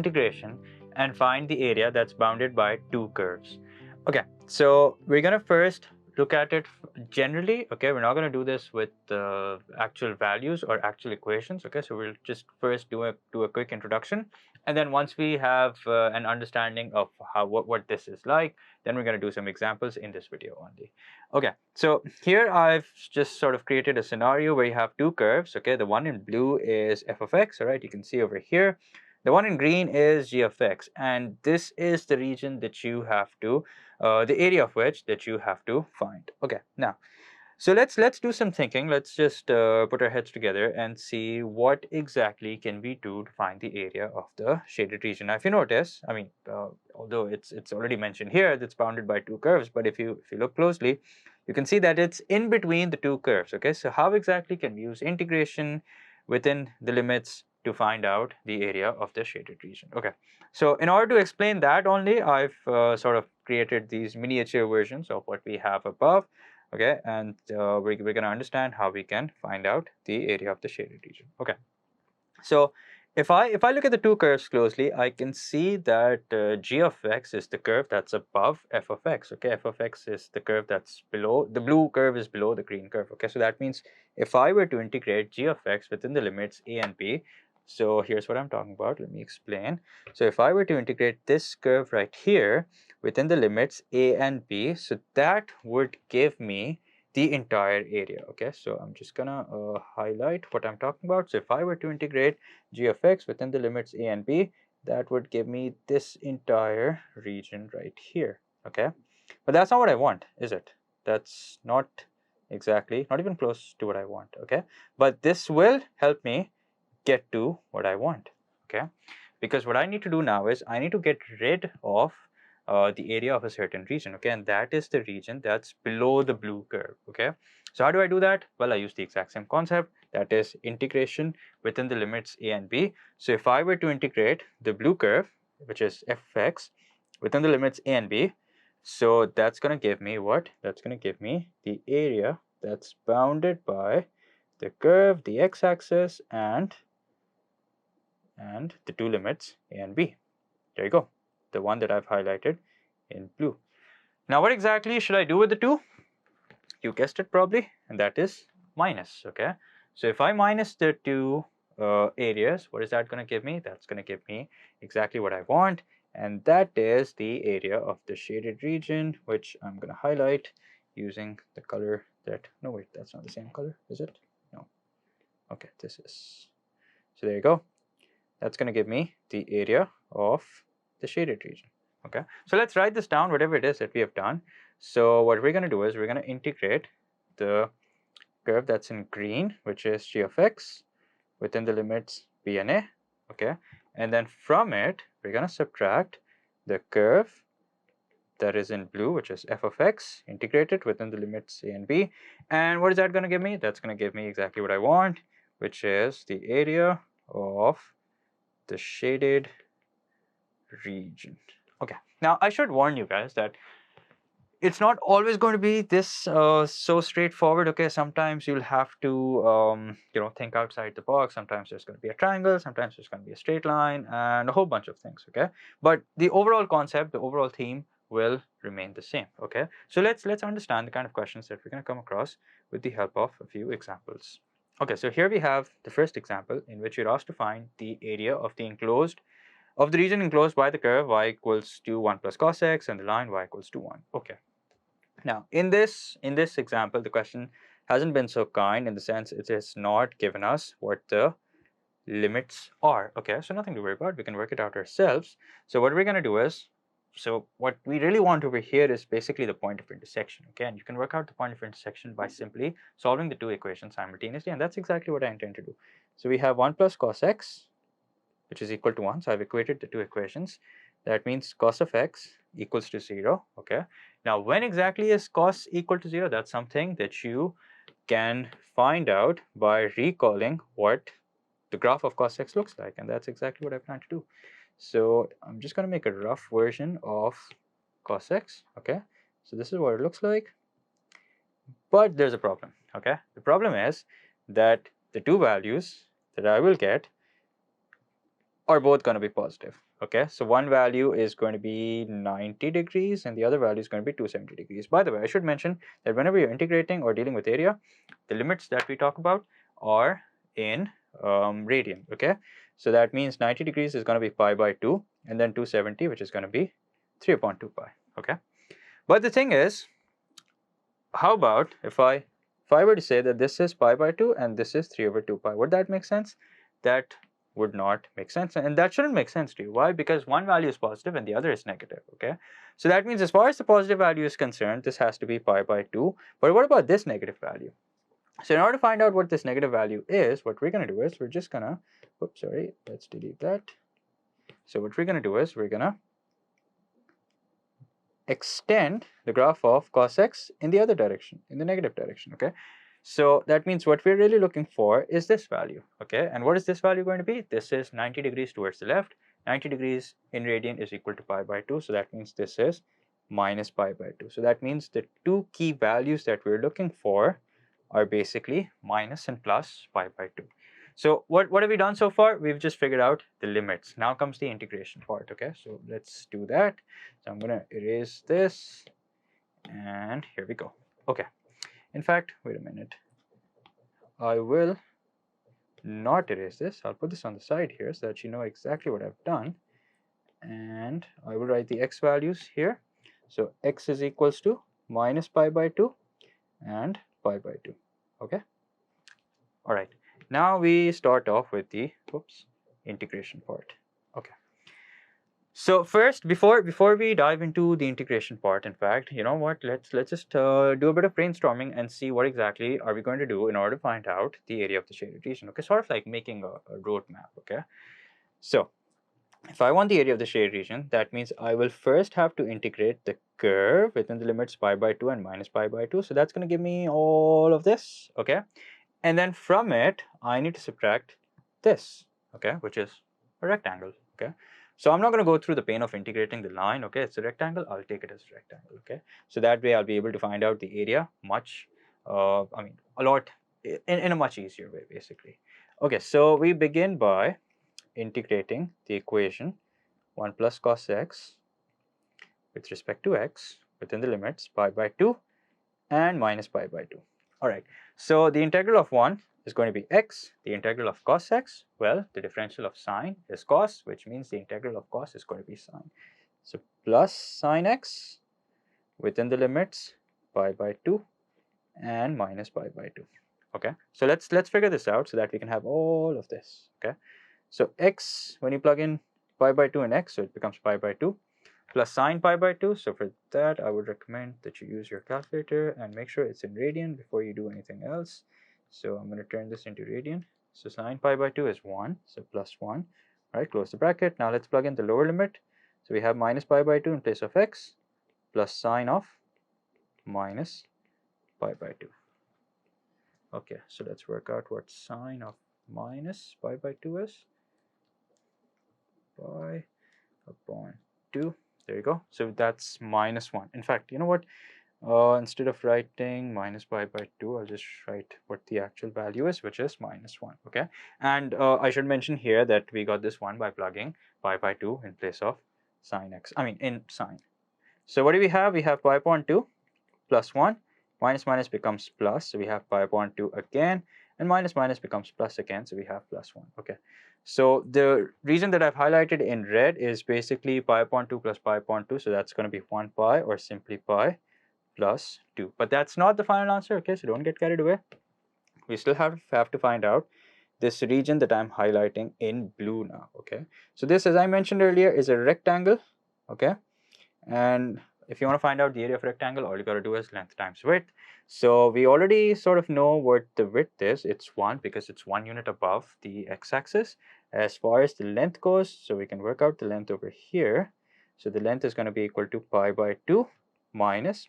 integration and find the area that's bounded by two curves. Okay, so we're gonna first look at it generally. Okay, we're not going to do this with actual values or actual equations. Okay, so we'll just first do a quick introduction, and then once we have an understanding of what this is like, then we're going to do some examples in this video only. Okay, so here I've just sort of created a scenario where you have two curves. Okay, the one in blue is f of x. All right, you can see over here. The one in green is g of x, and this is the region that you have to, the area of which that you have to find. Okay, now, so let's do some thinking. Let's just put our heads together and see what exactly can we do to find the area of the shaded region. Now, if you notice, I mean, although it's already mentioned here, that's bounded by two curves, but if you look closely, you can see that it's in between the two curves. Okay, so how exactly can we use integration within the limits to find out the area of the shaded region? Okay, so in order to explain that only, I've sort of created these miniature versions of what we have above. Okay, and we're going to understand how we can find out the area of the shaded region. Okay, so if I look at the two curves closely, I can see that g of x is the curve that's above f of x. Okay, f of x is the curve that's below, the blue curve is below the green curve. Okay, so that means if I were to integrate g of x within the limits a and b, so here's what I'm talking about. Let me explain. So if I were to integrate this curve right here within the limits a and b, so that would give me the entire area. Okay, so I'm just gonna highlight what I'm talking about. So if I were to integrate g of x within the limits a and b, that would give me this entire region right here. Okay, but that's not what I want, is it? That's not exactly, not even close to what I want. Okay, but this will help me get to what I want. Okay, because what I need to do now is I need to get rid of the area of a certain region. Okay, and that is the region that's below the blue curve. Okay, so how do I do that? Well, I use the exact same concept, that is integration within the limits a and b. So if I were to integrate the blue curve, which is f of x, within the limits a and b, so that's going to give me what? That's going to give me the area that's bounded by the curve, the x-axis, and the two limits a and b. There you go, the one that I've highlighted in blue. Now, what exactly should I do with the two? You guessed it probably, and that is minus. Okay, so if I minus the two areas, what is that going to give me? That's going to give me exactly what I want, and that is the area of the shaded region, which I'm going to highlight using the color that, no wait, that's not the same color, is it? No. Okay, this is, so there you go. That's going to give me the area of the shaded region. Okay, so let's write this down, whatever it is that we have done. So what we're going to do is we're going to integrate the curve that's in green, which is g of x, within the limits b and a. Okay, and then from it we're going to subtract the curve that is in blue, which is f of x, integrated within the limits a and b. And what is that going to give me? That's going to give me exactly what I want, which is the area of the shaded region. Okay, now I should warn you guys that it's not always going to be this so straightforward. Okay, sometimes you'll have to think outside the box. Sometimes there's going to be a triangle, sometimes there's going to be a straight line, and a whole bunch of things. Okay, but the overall concept, the overall theme will remain the same. Okay, so let's understand the kind of questions that we're going to come across with the help of a few examples. Okay, so here we have the first example in which you're asked to find the area of the region enclosed by the curve y equals to 1 plus cos x and the line y equals to 1. Okay. Now, in this example, the question hasn't been so kind in the sense it has not given us what the limits are. Okay, so nothing to worry about. We can work it out ourselves. So what we're going to do is, so what we really want over here is basically the point of intersection. Okay, and you can work out the point of intersection by simply solving the two equations simultaneously, and that's exactly what I intend to do. So we have 1 plus cos x, which is equal to 1. So I've equated the two equations. That means cos of x equals to 0. Okay. Now, when exactly is cos equal to 0? That's something that you can find out by recalling what the graph of cos x looks like. And that's exactly what I plan to do. So I'm just going to make a rough version of cos x. Okay. So this is what it looks like. But there's a problem. Okay. The problem is that the two values that I will get are both going to be positive. Okay, so one value is going to be 90 degrees and the other value is going to be 270 degrees. By the way, I should mention that whenever you're integrating or dealing with area, the limits that we talk about are in radian. Okay, so that means 90 degrees is going to be pi by 2, and then 270, which is going to be 3 upon 2 pi. Okay, but the thing is, how about if I were to say that this is pi by 2 and this is 3 over 2 pi, would that make sense? That would not make sense, and that shouldn't make sense to you. Why? Because one value is positive and the other is negative. Okay, so that means as far as the positive value is concerned, this has to be pi by 2. But what about this negative value? So in order to find out what this negative value is, what we're going to do is we're just going to, oops, sorry, let's delete that. So what we're going to do is we're going to extend the graph of cos x in the other direction, in the negative direction. Okay, so that means what we're really looking for is this value. Okay, and what is this value going to be? This is 90 degrees towards the left. 90 degrees in radian is equal to pi by 2, so that means this is minus pi by 2. So that means the two key values that we're looking for are basically minus and plus pi by 2. So what have we done so far? We've just figured out the limits. Now comes the integration part. Okay, so let's do that. So I'm going to erase this, and here we go. Okay, in fact, wait a minute. I will not erase this. I'll put this on the side here so that you know exactly what I've done. And I will write the x values here. So x is equals to minus pi by 2 and pi by 2. Okay. All right. Now we start off with the integration part. Okay. So first, before we dive into the integration part, in fact, you know what? Let's just do a bit of brainstorming and see what exactly are we going to do in order to find out the area of the shaded region. Okay, sort of like making a roadmap. Okay, so if I want the area of the shaded region, that means I will first have to integrate the curve within the limits pi by 2 and minus pi by 2. So that's going to give me all of this. Okay, and then from it, I need to subtract this. Okay, which is a rectangle. Okay. So I'm not going to go through the pain of integrating the line. Okay, it's a rectangle. I'll take it as a rectangle. Okay, so that way I'll be able to find out the area much, a lot in a much easier way, basically. Okay, so we begin by integrating the equation 1 plus cos x with respect to x within the limits pi by 2 and minus pi by 2. All right, so the integral of 1 is going to be x. The integral of cos x, well, the differential of sine is cos, which means the integral of cos is going to be sine. So plus sine x within the limits pi by 2 and minus pi by 2. Okay, so let's figure this out so that we can have all of this. Okay, so x, when you plug in pi by 2 in x, so it becomes pi by 2 plus sine pi by 2. So for that, I would recommend that you use your calculator and make sure it's in radian before you do anything else. So I'm going to turn this into radian. So sine pi by 2 is 1, so plus 1. All right, close the bracket. Now let's plug in the lower limit. So we have minus pi by 2 in place of x plus sine of minus pi by 2. Okay, so let's work out what sine of minus pi by 2 is. Pi upon 2. There you go. So that's minus 1. In fact, you know what? Instead of writing minus pi by 2, I'll just write what the actual value is, which is minus 1. Okay. And I should mention here that we got this 1 by plugging pi by 2 in place of sine x. In sine. So what do we have? We have pi upon 2 plus 1. Minus minus becomes plus. So we have pi upon 2 again. And minus minus becomes plus again. So we have plus 1. Okay. So the reason that I've highlighted in red is basically pi upon 2 plus pi upon 2. So that's going to be 1 pi or simply pi plus 2. But that's not the final answer. Okay, so don't get carried away. We still have to find out this region that I'm highlighting in blue now. Okay, so this, as I mentioned earlier, is a rectangle. Okay, and if you want to find out the area of a rectangle, all you got to do is length times width. So we already sort of know what the width is. It's 1 because it's 1 unit above the x-axis. As far as the length goes, so we can work out the length over here. So the length is going to be equal to pi by 2 minus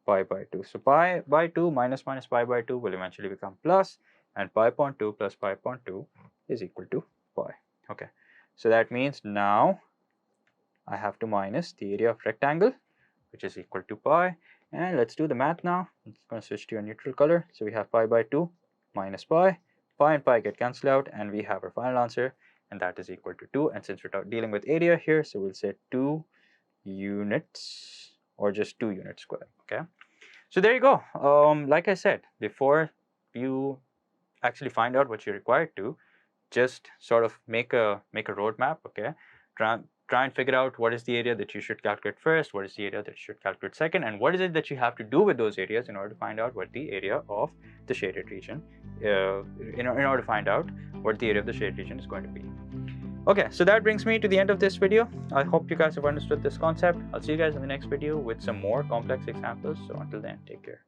pi by 2. So pi by 2 minus pi by 2 will eventually become plus, and pi upon 2 plus pi upon 2 is equal to pi. Okay, so that means now I have to minus the area of rectangle, which is equal to pi. And let's do the math now. I'm going to switch to a neutral color. So we have pi by 2 minus pi. Pi and pi get cancelled out, and we have our final answer and that is equal to 2. And since we're dealing with area here, so we'll say 2 units or just 2 units squared. Okay, so there you go. Like I said, before you actually find out what you're required to, just sort of make a roadmap. Okay, try and figure out what is the area that you should calculate first, what is the area that you should calculate second, and what is it that you have to do with those areas in order to find out what the area of the shaded region, in order to find out what the area of the shaded region is going to be. Okay, so that brings me to the end of this video. I hope you guys have understood this concept. I'll see you guys in the next video with some more complex examples. So until then, take care.